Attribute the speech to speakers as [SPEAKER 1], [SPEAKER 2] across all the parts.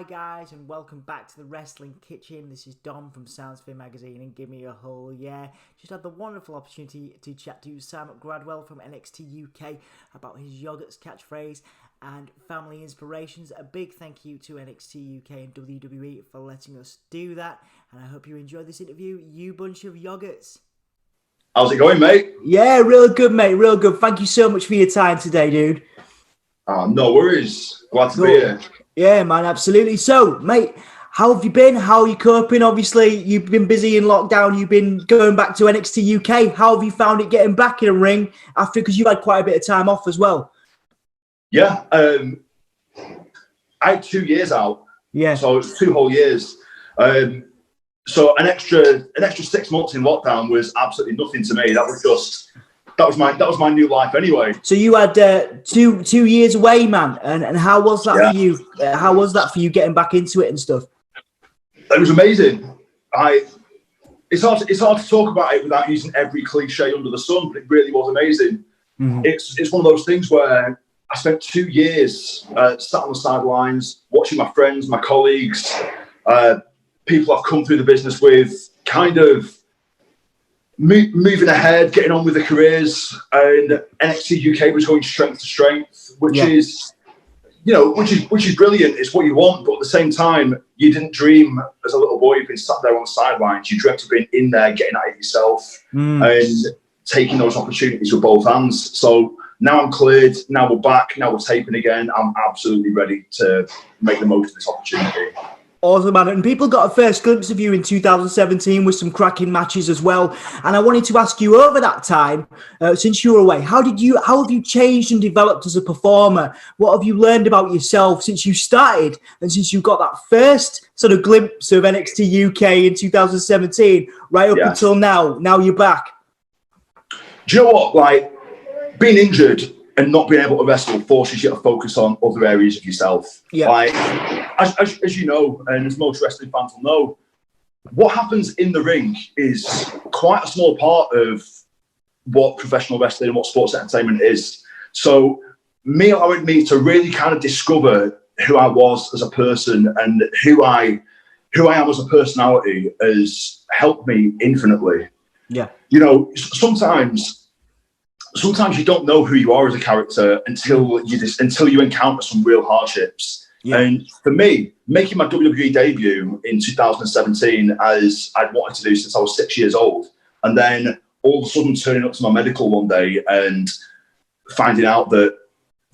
[SPEAKER 1] Hi guys, and welcome back to the Wrestling Kitchen. This is Dom from Soundsphere magazine and Gimme a Hole. Just had the wonderful opportunity to chat to Sam Gradwell from NXT UK about his Yoghurts catchphrase and family inspirations. A big thank you to NXT UK and WWE for letting us do that, and I hope you enjoy this interview, you bunch of Yoghurts.
[SPEAKER 2] How's it going, mate?
[SPEAKER 1] Yeah, real good, mate, real good. Thank you so much for your time today, dude.
[SPEAKER 2] No worries. Glad to be here.
[SPEAKER 1] Yeah, man, absolutely. So, mate, how have you been? How are you coping? Obviously, you've been busy in lockdown. You've been going back to NXT UK. How have you found it getting back in a ring after? Because you had quite a bit of time off as well.
[SPEAKER 2] Yeah, I had 2 years out.
[SPEAKER 1] Yeah.
[SPEAKER 2] So it's 2 whole years. So an extra 6 months in lockdown was absolutely nothing to me. That was my new life anyway.
[SPEAKER 1] So you had two years away, man, and how was that for you? How was that for you getting back into it and stuff?
[SPEAKER 2] It was amazing. It's hard to talk about it without using every cliche under the sun, but it really was amazing. Mm-hmm. It's one of those things where I spent 2 years sat on the sidelines, watching my friends, my colleagues, people I've come through the business with, kind of moving ahead, getting on with their careers, and NXT UK was going strength to strength, which is brilliant. It's what you want, but at the same time, you didn't dream as a little boy. You've been sat there on the sidelines. You dreamt of being in there, getting at it yourself, and taking those opportunities with both hands. So now I'm cleared. Now we're back. Now we're taping again. I'm absolutely ready to make the most of this opportunity.
[SPEAKER 1] Awesome, man. And people got a first glimpse of you in 2017 with some cracking matches as well. And I wanted to ask you, over that time, since you were away, how have you changed and developed as a performer? What have you learned about yourself since you started and since you got that first sort of glimpse of NXT UK in 2017, right up until now? Now you're back.
[SPEAKER 2] Do you know what? Like, being injured and not being able to wrestle forces you to focus on other areas of yourself.
[SPEAKER 1] Yeah.
[SPEAKER 2] Like, as you know, and as most wrestling fans will know, what happens in the ring is quite a small part of what professional wrestling and what sports entertainment is. So allowing me to really kind of discover who I was as a person and who I am as a personality has helped me infinitely.
[SPEAKER 1] Yeah.
[SPEAKER 2] You know, sometimes you don't know who you are as a character until you encounter some real hardships. Yeah. And for me, making my WWE debut in 2017, as I'd wanted to do since I was 6 years old, and then all of a sudden turning up to my medical one day and finding out that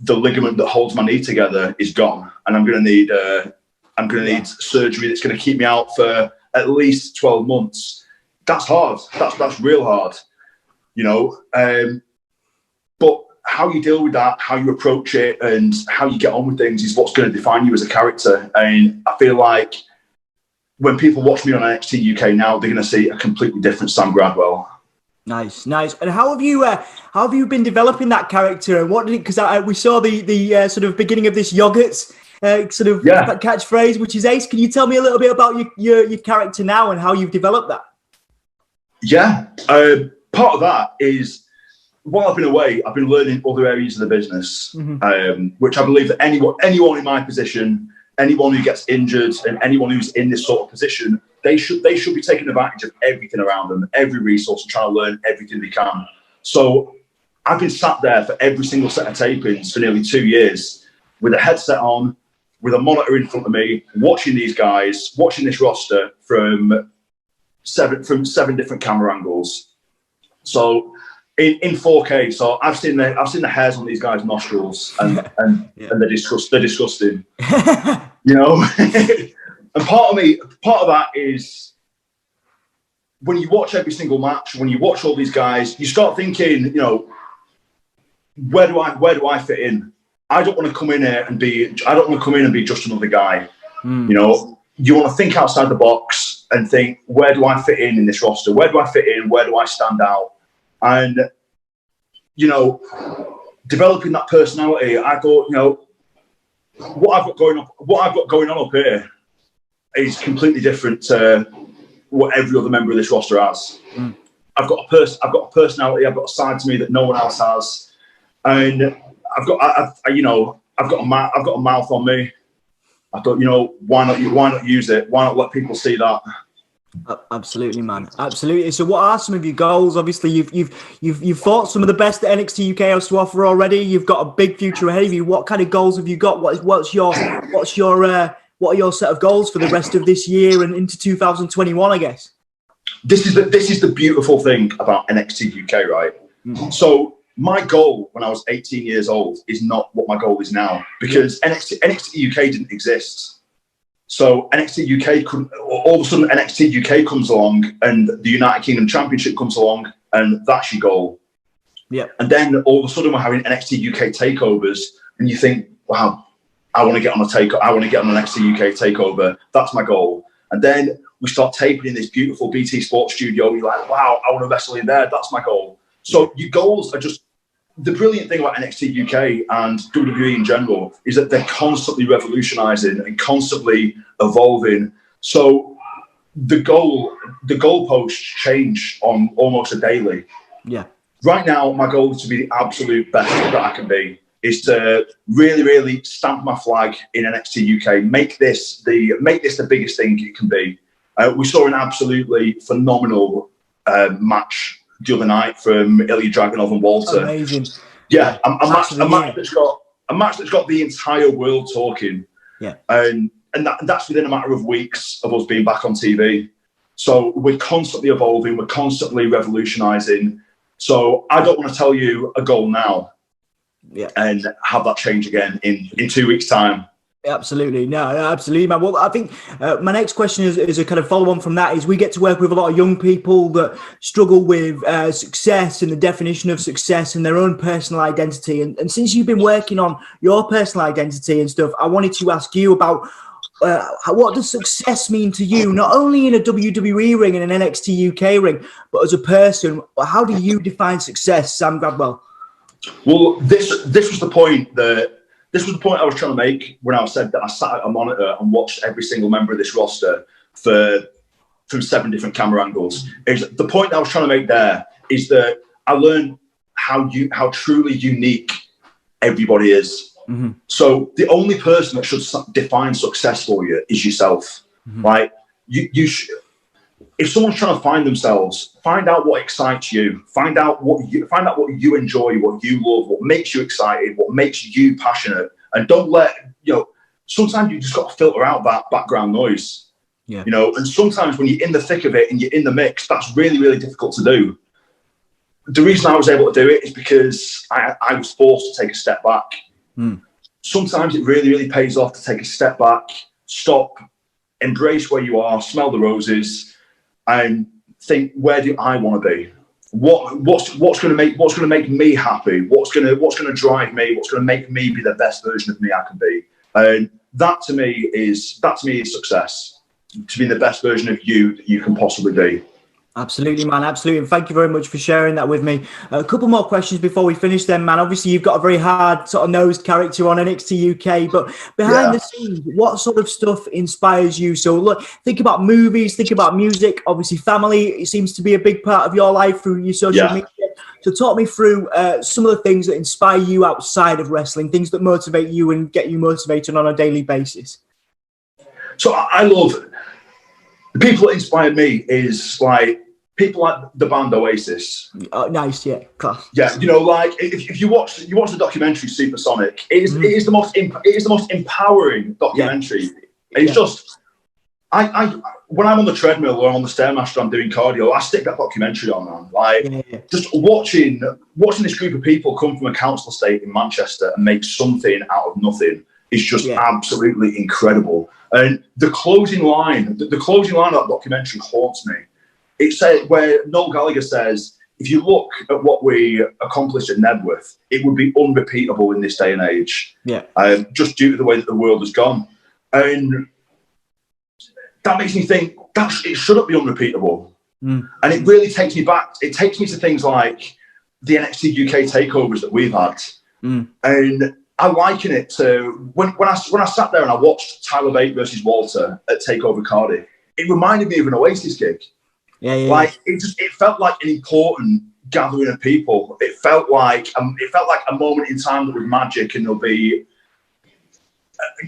[SPEAKER 2] the ligament that holds my knee together is gone, and I'm going to need surgery that's going to keep me out for at least 12 months. That's hard. That's real hard. You know. But how you deal with that, how you approach it, and how you get on with things is what's going to define you as a character. And I feel like when people watch me on NXT UK now, they're going to see a completely different Sam Gradwell.
[SPEAKER 1] Nice. And how have you been developing that character? And what did it? Because we saw the sort of beginning of this Yoghurts catchphrase, which is ace. Can you tell me a little bit about your character now and how you've developed that?
[SPEAKER 2] Yeah, part of that is, while I've been away, I've been learning other areas of the business, which I believe that anyone in my position, anyone who gets injured, and anyone who's in this sort of position, they should be taking advantage of everything around them, every resource, and trying to learn everything they can. So I've been sat there for every single set of tapings for nearly 2 years with a headset on, with a monitor in front of me, watching these guys, watching this roster from seven different camera angles. So in 4K, so I've seen the hairs on these guys' nostrils, and they're disgusting. You know, and part of that is when you watch every single match, when you watch all these guys, you start thinking, you know, where do I fit in? I don't want to come in here and be just another guy. You know, you want to think outside the box and think, where do I fit in this roster? Where do I fit in? Where do I stand out? And, you know, developing that personality, I thought, you know, what I've got going on up here is completely different to what every other member of this roster has. I've got a personality. I've got a side to me that no one else has, and I've got a mouth on me. I thought, why not use it? Why not let people see that?
[SPEAKER 1] Absolutely, man. Absolutely. So, what are some of your goals? Obviously, you've fought some of the best that NXT UK has to offer already. You've got a big future ahead of you. What kind of goals have you got? What are your set of goals for the rest of this year and into 2021? I guess
[SPEAKER 2] this is the beautiful thing about NXT UK, right? Mm-hmm. So my goal when I was 18 years old is not what my goal is now, because NXT UK didn't exist. So NXT UK all of a sudden NXT UK comes along and the United Kingdom Championship comes along, and that's your goal.
[SPEAKER 1] Yeah.
[SPEAKER 2] And then all of a sudden we're having NXT UK takeovers, and you think, wow, I want to get on an NXT UK takeover. That's my goal. And then we start taping in this beautiful BT Sports studio. You're like, wow, I want to wrestle in there. That's my goal. So your goals are just, the brilliant thing about NXT UK and WWE in general is that they're constantly revolutionizing and constantly evolving. So the goalposts change on almost a daily.
[SPEAKER 1] Yeah.
[SPEAKER 2] Right now, my goal is to be the absolute best that I can be. Is to really, really stamp my flag in NXT UK. Make this the biggest thing it can be. We saw an absolutely phenomenal match the other night from Ilya Dragunov and Walter.
[SPEAKER 1] Amazing.
[SPEAKER 2] Yeah, a match that's got the entire world talking.
[SPEAKER 1] Yeah,
[SPEAKER 2] and that's within a matter of weeks of us being back on TV. So we're constantly evolving. We're constantly revolutionising. So I don't want to tell you a goal now.
[SPEAKER 1] Yeah,
[SPEAKER 2] and have that change again in 2 weeks' time.
[SPEAKER 1] Absolutely. No, absolutely, man. Well, I think my next question is a kind of follow-on from that. Is we get to work with a lot of young people that struggle with success and the definition of success and their own personal identity. And since you've been working on your personal identity and stuff, I wanted to ask you about what does success mean to you, not only in a WWE ring and an NXT UK ring, but as a person. How do you define success, Sam Gradwell?
[SPEAKER 2] Well, this was the point I was trying to make when I said that I sat at a monitor and watched every single member of this roster from 7 different camera angles. Is the point I was trying to make there is that I learned how truly unique everybody is. Mm-hmm. So the only person that should define success for you is yourself. Mm-hmm. Like you should. If someone's trying to find themselves, find out what excites you. Find out what you enjoy, what you love, what makes you excited, what makes you passionate. And don't let, sometimes you just got to filter out that background noise. Yeah. And sometimes when you're in the thick of it and you're in the mix, that's really, really difficult to do. The reason I was able to do it is because I was forced to take a step back. Mm. Sometimes it really, really pays off to take a step back, stop, embrace where you are, smell the roses, and think, where do I want to be? What's going to make me happy? What's going to drive me? What's going to make me be the best version of me I can be? And that to me is success. To be the best version of you that you can possibly be.
[SPEAKER 1] Absolutely, man. Absolutely. And thank you very much for sharing that with me. A couple more questions before we finish then, man. Obviously, you've got a very hard sort of nosed character on NXT UK, but behind the scenes, what sort of stuff inspires you? So look, think about movies, think about music. Obviously, family, it seems to be a big part of your life through your social media. So talk me through some of the things that inspire you outside of wrestling, things that motivate you and get you motivated on a daily basis.
[SPEAKER 2] So I love the people that inspire me is like people like the band Oasis.
[SPEAKER 1] Nice, yeah, class.
[SPEAKER 2] Yeah, like if you watch the documentary Supersonic, it is the most empowering documentary. Yeah. It's just I when I'm on the treadmill or on the stairmaster, I'm doing cardio. I stick that documentary on, man. Like just watching this group of people come from a council estate in Manchester and make something out of nothing is just absolutely incredible. And the closing line of that documentary haunts me. It said where Noel Gallagher says, if you look at what we accomplished at Nebworth, it would be unrepeatable in this day and age. Yeah. Just due to the way that the world has gone. And that makes me think that it shouldn't be unrepeatable. Mm. And it really takes me back. It takes me to things like the NXT UK takeovers that we've had. Mm. And I liken it to when I sat there and I watched Tyler Bate versus Walter at Takeover Cardiff, it reminded me of an Oasis gig. Yeah. Like it felt like an important gathering of people. It felt like a moment in time that was magic, and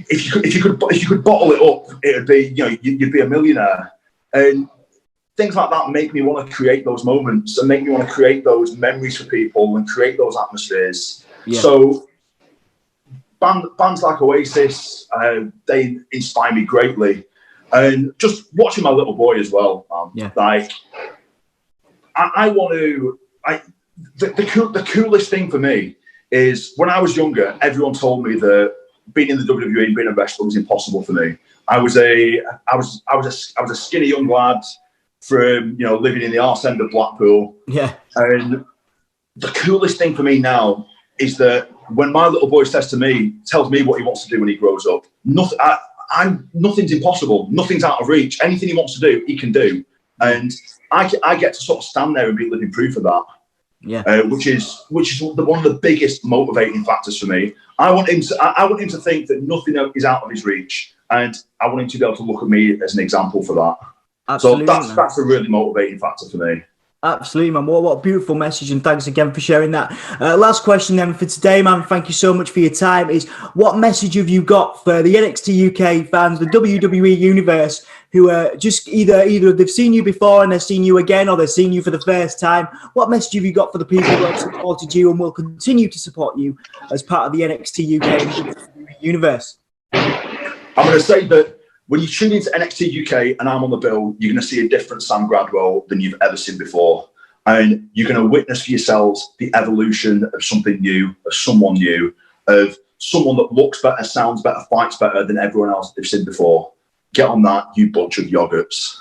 [SPEAKER 2] if you could bottle it up, it'd be, you know, you'd be a millionaire. And things like that make me want to create those moments and make me want to create those memories for people and create those atmospheres. Yeah. So bands like Oasis, they inspire me greatly. And just watching my little boy as well, like I want to. The coolest thing for me is when I was younger, everyone told me that being in the WWE and being a wrestler was impossible for me. I was a skinny young lad from, you know, living in the arse end of Blackpool. Yeah. And the coolest thing for me now is that when my little boy tells me what he wants to do when he grows up, nothing's impossible. Nothing's out of reach. Anything he wants to do, he can do. And I get to sort of stand there and be living proof of that. Yeah. Which is one of the biggest motivating factors for me. I want him to think that nothing is out of his reach, and I want him to be able to look at me as an example for that. Absolutely, so that's a really motivating factor for me.
[SPEAKER 1] Absolutely, man. What a beautiful message, and thanks again for sharing that. Last question then for today, man. Thank you so much for your time. Is what message have you got for the NXT UK fans, the WWE universe, who are just either they've seen you before and they're seeing you again, or they're seeing you for the first time? What message have you got for the people who have supported you and will continue to support you as part of the NXT UK and WWE universe?
[SPEAKER 2] I'm going to say that when you tune into NXT UK and I'm on the bill, you're going to see a different Sam Gradwell than you've ever seen before. And you're going to witness for yourselves the evolution of something new, of someone new, of someone that looks better, sounds better, fights better than everyone else they've seen before. Get on that, you bunch of yogurts.